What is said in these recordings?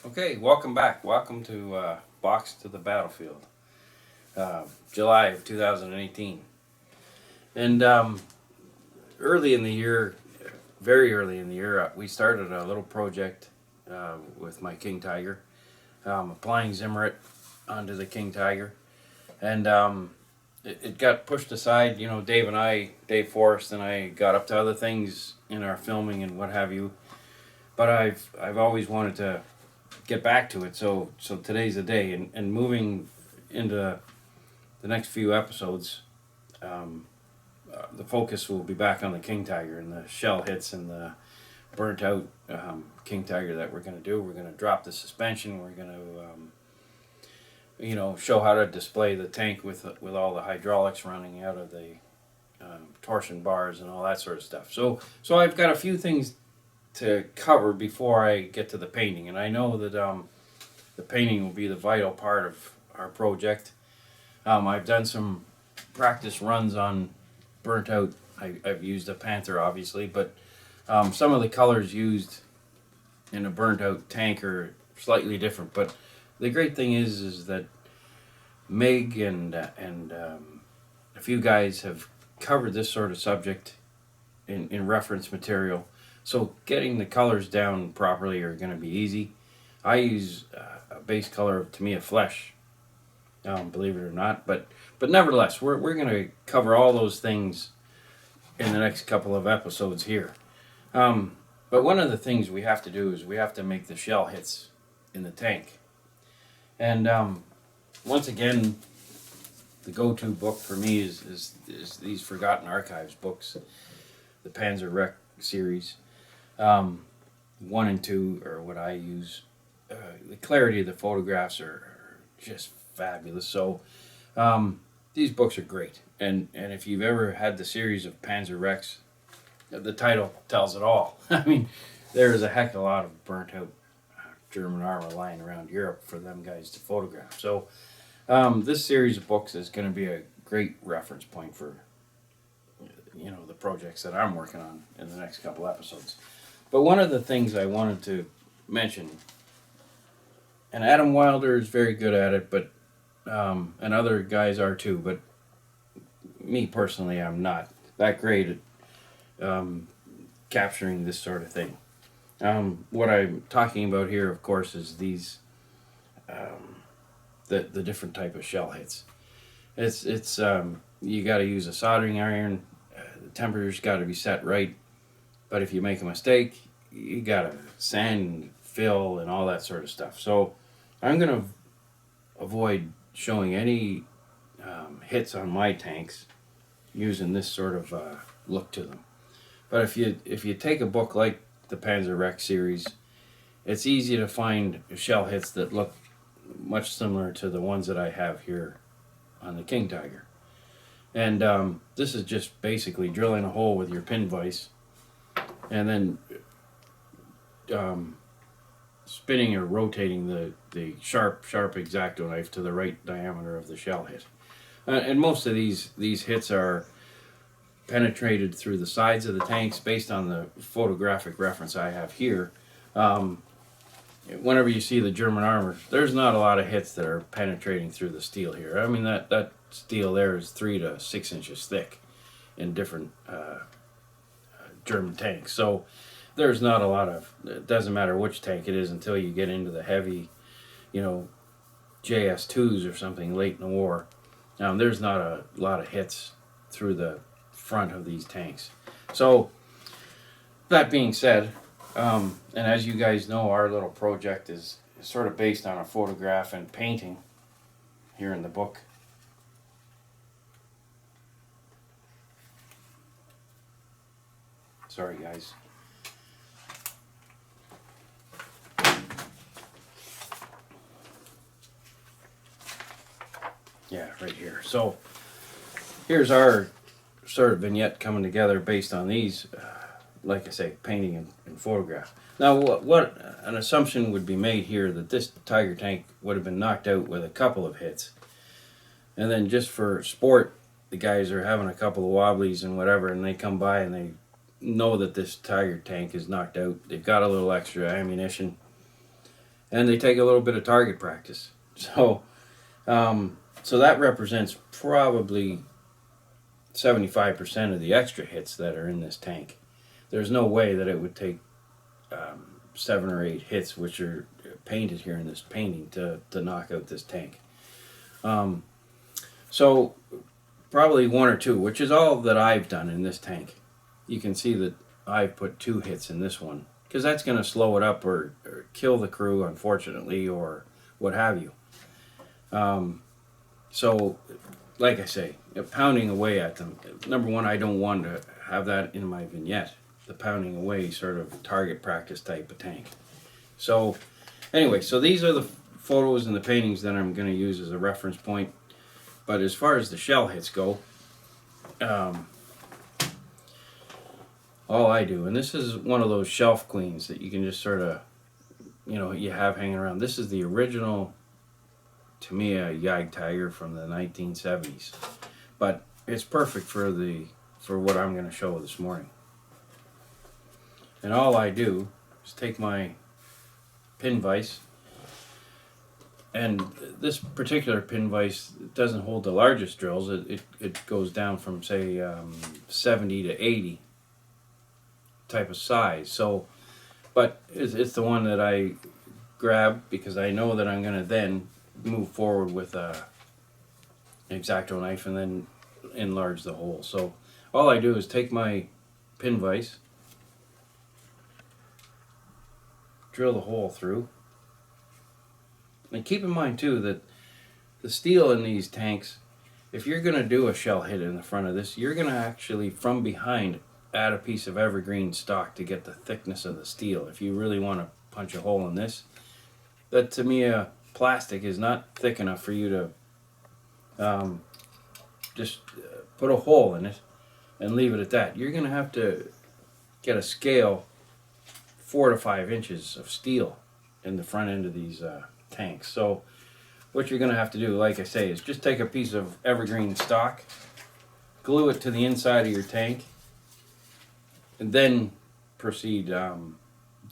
Okay, welcome back. Welcome to Box to the Battlefield, July of 2018. And early in the year, very early in the year, we started a little project with my King Tiger, applying Zimmerit onto the King Tiger. And it got pushed aside. You know, Dave Forrest and I got up to other things in our filming and what have you. But I've always wanted to get back to it. So today's the day, and moving into the next few episodes, the focus will be back on the King Tiger and the shell hits and the burnt out King Tiger that we're going to do. We're going to drop the suspension. We're going to show how to display the tank with all the hydraulics running out of the torsion bars and all that sort of stuff. So I've got a few things to cover before I get to the painting, and I know that the painting will be the vital part of our project. I've done some practice runs on burnt out. I've used a Panther, obviously, but some of the colors used in a burnt out tank are slightly different. But the great thing is that Meg and a few guys have covered this sort of subject in reference material. So getting the colors down properly are going to be easy. I use a base color of Tamiya Flesh, believe it or not. But nevertheless, we're going to cover all those things in the next couple of episodes here. But one of the things we have to do is we have to make the shell hits in the tank. And once again, the go-to book for me is these Forgotten Archives books, the Panzer Rec series. 1 and 2 are what I use. The clarity of the photographs are just fabulous. So these books are great. And if you've ever had the series of Panzer Recs, the title tells it all. I mean, there is a heck of a lot of burnt out German armor lying around Europe for them guys to photograph. So this series of books is going to be a great reference point for the projects that I'm working on in the next couple episodes. But one of the things I wanted to mention, and Adam Wilder is very good at it, but and other guys are too, but me personally, I'm not that great at capturing this sort of thing. What I'm talking about here, of course, is these the different type of shell hits. It's you got to use a soldering iron. The temperature's got to be set right. But if you make a mistake, you got to sand, fill, and all that sort of stuff. So I'm going to avoid showing any hits on my tanks using this sort of look to them. But if you take a book like the Panzer Rec series, it's easy to find shell hits that look much similar to the ones that I have here on the King Tiger. And this is just basically drilling a hole with your pin vise and then spinning or rotating the sharp X-Acto knife to the right diameter of the shell hit. And most of these hits are penetrated through the sides of the tanks based on the photographic reference I have here. Whenever you see the German armor, there's not a lot of hits that are penetrating through the steel here. I mean, that steel there is 3 to 6 inches thick in different German tanks. So there's not a lot of, it doesn't matter which tank it is until you get into the heavy, JS2s or something late in the war. There's not a lot of hits through the front of these tanks. So that being said, and as you guys know, our little project is sort of based on a photograph and painting here in the book. Sorry, guys. Yeah, right here. So here's our sort of vignette coming together based on these, like I say, painting and photograph. Now, what an assumption would be made here that this Tiger tank would have been knocked out with a couple of hits. And then just for sport, the guys are having a couple of wobblies and whatever, and they come by and they know that this Tiger tank is knocked out. They've got a little extra ammunition, and they take a little bit of target practice. So that represents probably 75% of the extra hits that are in this tank. There's no way that it would take 7 or 8 hits, which are painted here in this painting, to knock out this tank. So probably 1 or 2, which is all that I've done in this tank. You can see that I've put 2 hits in this one, because that's going to slow it up or kill the crew, unfortunately, or what have you. So, like I say, pounding away at them. Number one, I don't want to have that in my vignette. The pounding away sort of target practice type of tank. So, anyway, so these are the photos and the paintings that I'm going to use as a reference point. But as far as the shell hits go, all I do, and this is one of those shelf queens that you can just sort of, you have hanging around. This is the original Tamiya Jagdtiger from the 1970s, but it's perfect for what I'm going to show this morning. And all I do is take my pin vise, and this particular pin vise doesn't hold the largest drills. It goes down from, say, 70 to 80 type of size. So, but it's the one that I grab because I know that I'm going to then move forward with an X-Acto knife and then enlarge the hole. So all I do is take my pin vise, drill the hole through, and keep in mind too that the steel in these tanks, if you're going to do a shell hit in the front of this, you're going to actually from behind add a piece of evergreen stock to get the thickness of the steel. If you really want to punch a hole in this, that Tamiya plastic is not thick enough for you to just put a hole in it and leave it at that. You're going to have to get a scale 4 to 5 inches of steel in the front end of these tanks. So what you're going to have to do, like I say, is just take a piece of evergreen stock, glue it to the inside of your tank, and then proceed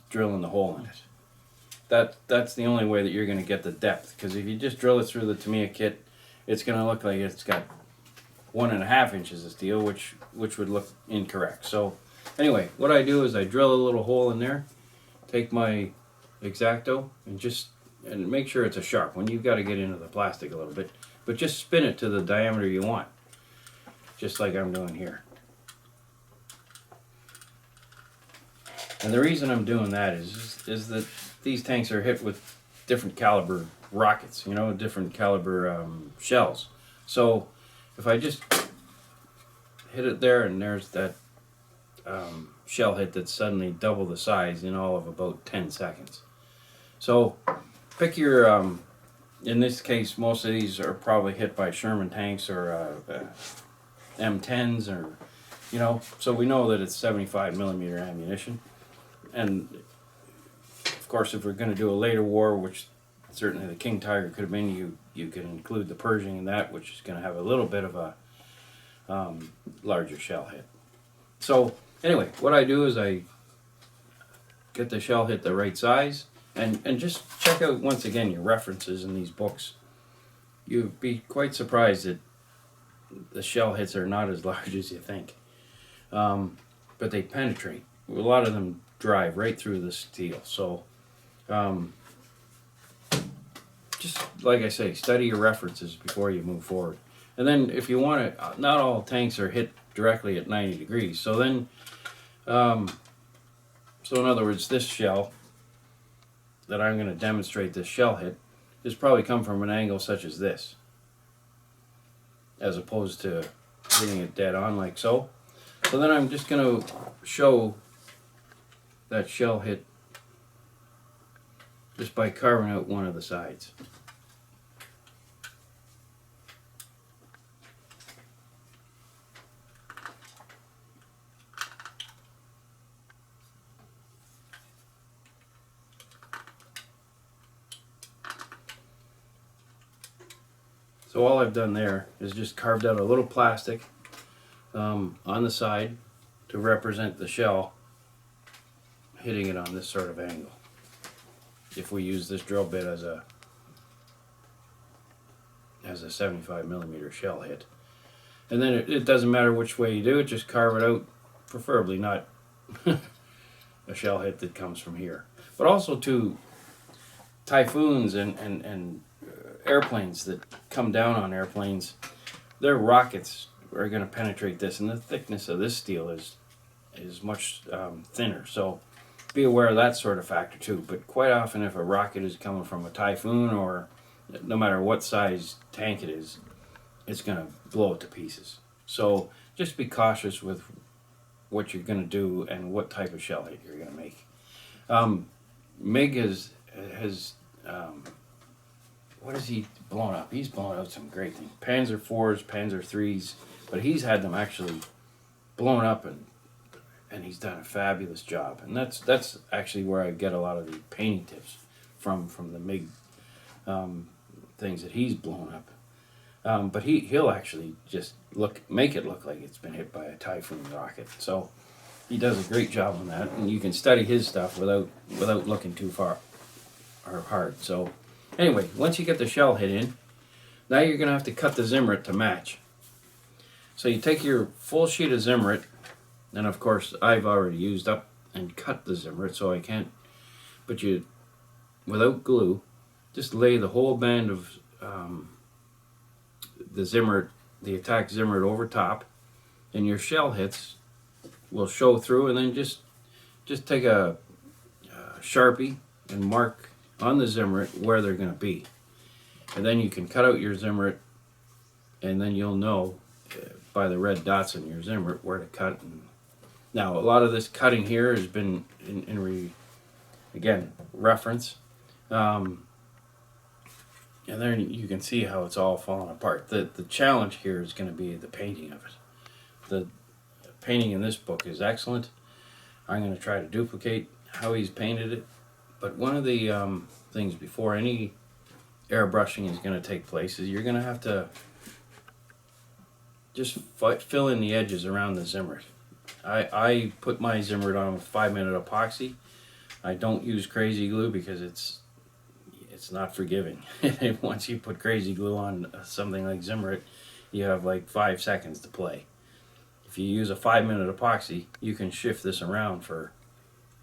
drilling the hole in it. That's the only way that you're going to get the depth, because if you just drill it through the Tamiya kit, it's going to look like it's got 1.5 inches of steel, which would look incorrect. So anyway, what I do is I drill a little hole in there, take my X-Acto, and make sure it's a sharp one. You've got to get into the plastic a little bit, but just spin it to the diameter you want, just like I'm doing here. And the reason I'm doing that is that these tanks are hit with different caliber rockets, different caliber shells. So if I just hit it there and there's that shell hit that's suddenly double the size in all of about 10 seconds. So pick your, in this case, most of these are probably hit by Sherman tanks or M10s or, so we know that it's 75 millimeter ammunition. And of course, if we're going to do a later war, which certainly the King Tiger could have been, you can include the Pershing in that, which is going to have a little bit of a larger shell hit. So anyway, what I do is I get the shell hit the right size, and just check out once again your references in these books. You'd be quite surprised that the shell hits are not as large as you think, but they penetrate. A lot of them drive right through the steel. So just like I say, study your references before you move forward. And then if you want it, not all tanks are hit directly at 90 degrees. So then, so in other words, this shell that I'm going to demonstrate this shell hit is probably come from an angle such as this, as opposed to hitting it dead on like so. So then I'm just going to show that shell hit just by carving out one of the sides. So all I've done there is just carved out a little plastic on the side to represent the shell hitting it on this sort of angle. if we use this drill bit as a 75mm shell hit. And then it doesn't matter which way you do it, just carve it out, preferably not a shell hit that comes from here. But also to typhoons and airplanes that come down on airplanes, their rockets are going to penetrate this, and the thickness of this steel is much thinner. So be aware of that sort of factor too. But quite often, if a rocket is coming from a typhoon, or no matter what size tank it is, it's going to blow it to pieces. So just be cautious with what you're going to do and what type of shell hit you're going to make. MiG has what has he blown up? He's blown out some great things. Panzer IVs, Panzer IIIs, but he's had them actually blown up, and he's done a fabulous job. And that's actually where I get a lot of the painting tips from the MiG things that he's blown up. But he'll actually just make it look like it's been hit by a Typhoon rocket. So he does a great job on that, and you can study his stuff without looking too far or hard. So anyway, once you get the shell hit in, now you're going to have to cut the Zimmerit to match. So you take your full sheet of Zimmerit, and of course I've already used up and cut the Zimmerit, so I can't, but you, without glue, just lay the whole band of the Zimmerit, the attack Zimmerit over top, and your shell hits will show through, and then just take a Sharpie and mark on the Zimmerit where they're going to be. And then you can cut out your Zimmerit, and then you'll know by the red dots in your Zimmerit where to cut. And now, a lot of this cutting here has been again, reference. And then you can see how it's all falling apart. The challenge here is going to be the painting of it. The painting in this book is excellent. I'm going to try to duplicate how he's painted it. But one of the things before any airbrushing is going to take place is you're going to have to just fill in the edges around the Zimmerit. I put my Zimmerit on with 5-minute epoxy. I don't use crazy glue because it's not forgiving. Once you put crazy glue on something like Zimmerit, you have like 5 seconds to play. If you use a 5-minute epoxy, you can shift this around for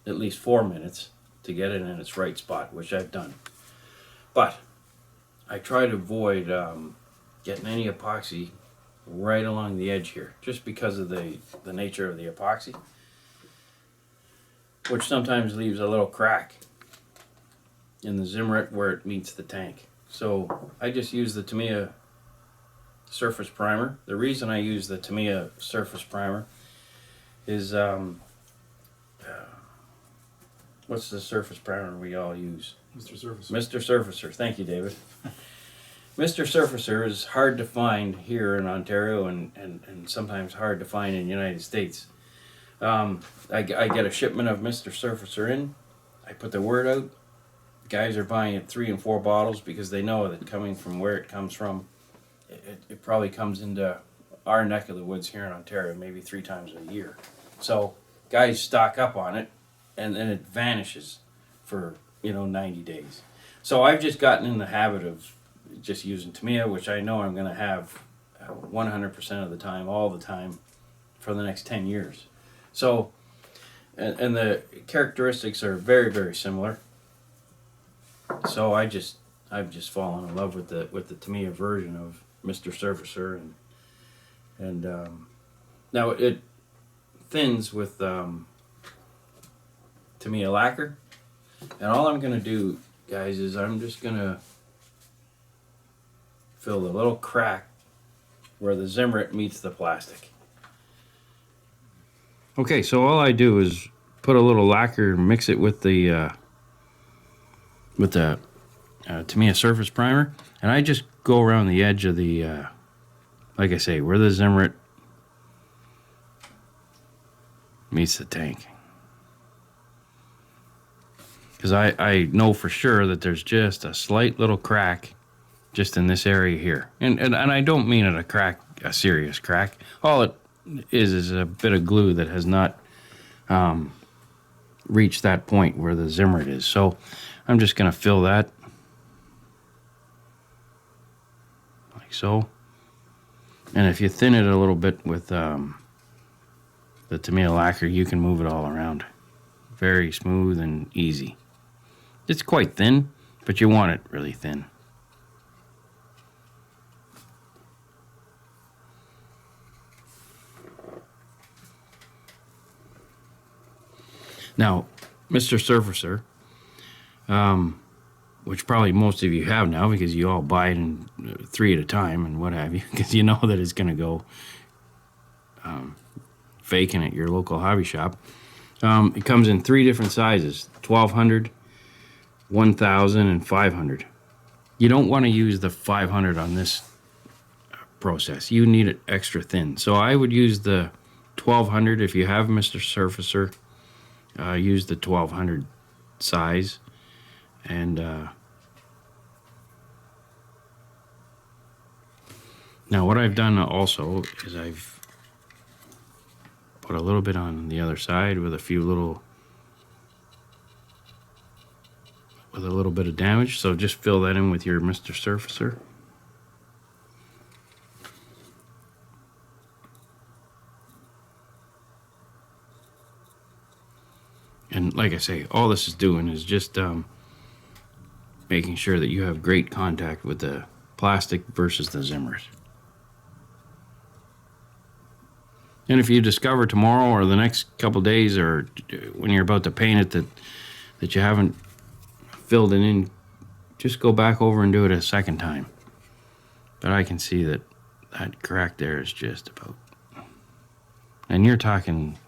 at least 4 minutes to get it in its right spot, which I've done. But I try to avoid getting any epoxy right along the edge here, just because of the nature of the epoxy, which sometimes leaves a little crack in the Zimmerit where it meets the tank. So I just use the Tamiya surface primer. The reason I use the Tamiya surface primer is what's the surface primer we all use? Mr. Surfacer. Mr. Surfacer. Thank you, David. Mr. Surfacer is hard to find here in Ontario, and sometimes hard to find in the United States. I get a shipment of Mr. Surfacer in. I put the word out. Guys are buying it 3 and 4 bottles because they know that coming from where it comes from, it probably comes into our neck of the woods here in Ontario maybe 3 times a year. So guys stock up on it, and then it vanishes for 90 days. So I've just gotten in the habit of just using Tamiya, which I know I'm going to have 100% of the time, all the time, for the next 10 years. So, and the characteristics are very, very similar. So I've just fallen in love with the Tamiya version of Mr. Surfacer, and now it thins with Tamiya lacquer, and all I'm going to do, guys, is I'm just going to fill the little crack where the Zimmerit meets the plastic. Okay, so all I do is put a little lacquer, mix it with the Tamiya surface primer, and I just go around the edge of the, like I say, where the Zimmerit meets the tank. Because I know for sure that there's just a slight little crack just in this area here. And I don't mean it a serious crack. All it is a bit of glue that has not reached that point where the Zimmerit is. So I'm just going to fill that like so. And if you thin it a little bit with the Tamiya lacquer, you can move it all around. Very smooth and easy. It's quite thin, but you want it really thin. Now, Mr. Surfacer, which probably most of you have now because you all buy it in 3 at a time and what have you, because you know that it's going to go vacant at your local hobby shop. It comes in 3 different sizes, 1200, 1000, and 500. You don't want to use the 500 on this process. You need it extra thin. So I would use the 1200 if you have Mr. Surfacer. Use the 1200 size. And now what I've done also is I've put a little bit on the other side with a little bit of damage. So just fill that in with your Mr. Surfacer. And like I say, all this is doing is just making sure that you have great contact with the plastic versus the zimmers. And if you discover tomorrow or the next couple days or when you're about to paint it that you haven't filled it in, just go back over and do it a second time. But I can see that crack there is just about, and you're talking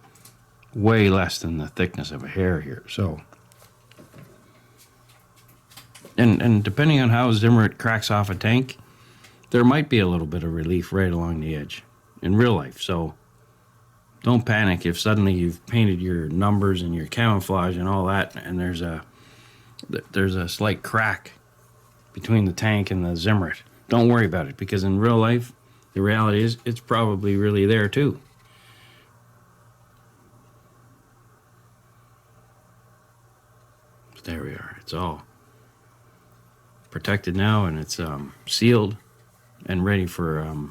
way less than the thickness of a hair here. So, and depending on how Zimmer it cracks off a tank, there might be a little bit of relief right along the edge in real life. So don't panic if suddenly you've painted your numbers and your camouflage and all that, and there's a slight crack between the tank and the Zimmer. Don't worry about it, because in real life, the reality is it's probably really there too. But there we are. It's all protected now, and it's sealed and ready for. And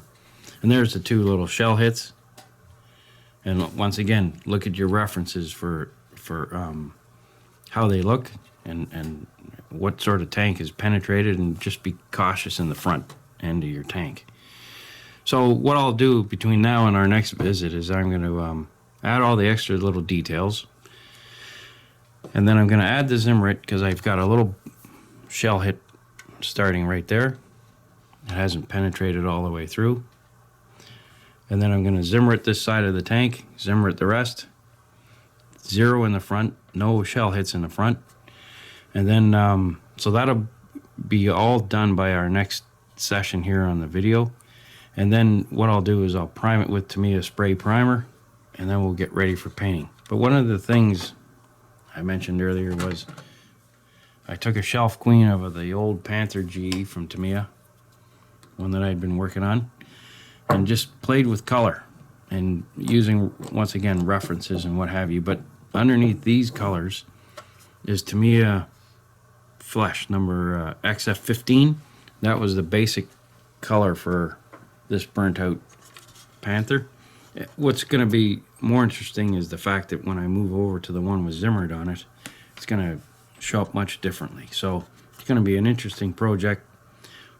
there's the 2 little shell hits. And once again, look at your references for how they look and what sort of tank is penetrated, and just be cautious in the front end of your tank. So what I'll do between now and our next visit is I'm going to add all the extra little details, and then I'm going to add the Zimmerit because I've got a little shell hit starting right there. It hasn't penetrated all the way through. And then I'm going to Zimmerit this side of the tank, Zimmerit the rest. 0 in the front, no shell hits in the front. And then, so that'll be all done by our next session here on the video. And then what I'll do is I'll prime it with Tamiya spray primer, and then we'll get ready for painting. But one of the things I mentioned earlier was I took a shelf queen of the old Panther GE from Tamiya, one that I'd been working on, and just played with color and using, once again, references and what have you. But underneath these colors is Tamiya Flesh number XF15. That was the basic color for this burnt out Panther. What's going to be more interesting is the fact that when I move over to the one with Zimmered on it, it's going to show up much differently. So it's going to be an interesting project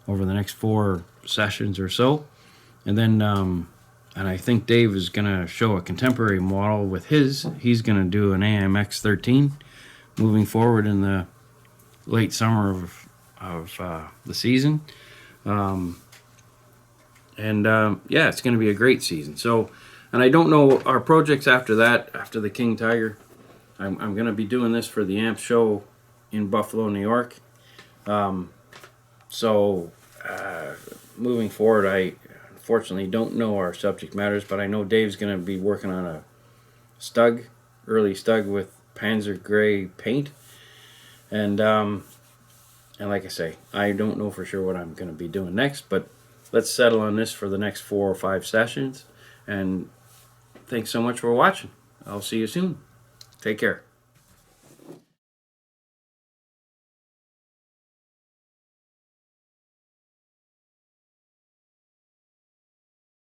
over the next 4 sessions or so. And then, and I think Dave is going to show a contemporary model with his. He's going to do an AMX 13 moving forward in the late summer of the season. Yeah, it's going to be a great season. So, and I don't know our projects after that, after the King Tiger. I'm going to be doing this for the AMP show in Buffalo, New York. Moving forward, I unfortunately don't know our subject matters, but I know Dave's going to be working on a Stug, early Stug with Panzer Gray paint. And like I say, I don't know for sure what I'm going to be doing next, but let's settle on this for the next 4 or 5 sessions. And thanks so much for watching. I'll see you soon. Take care.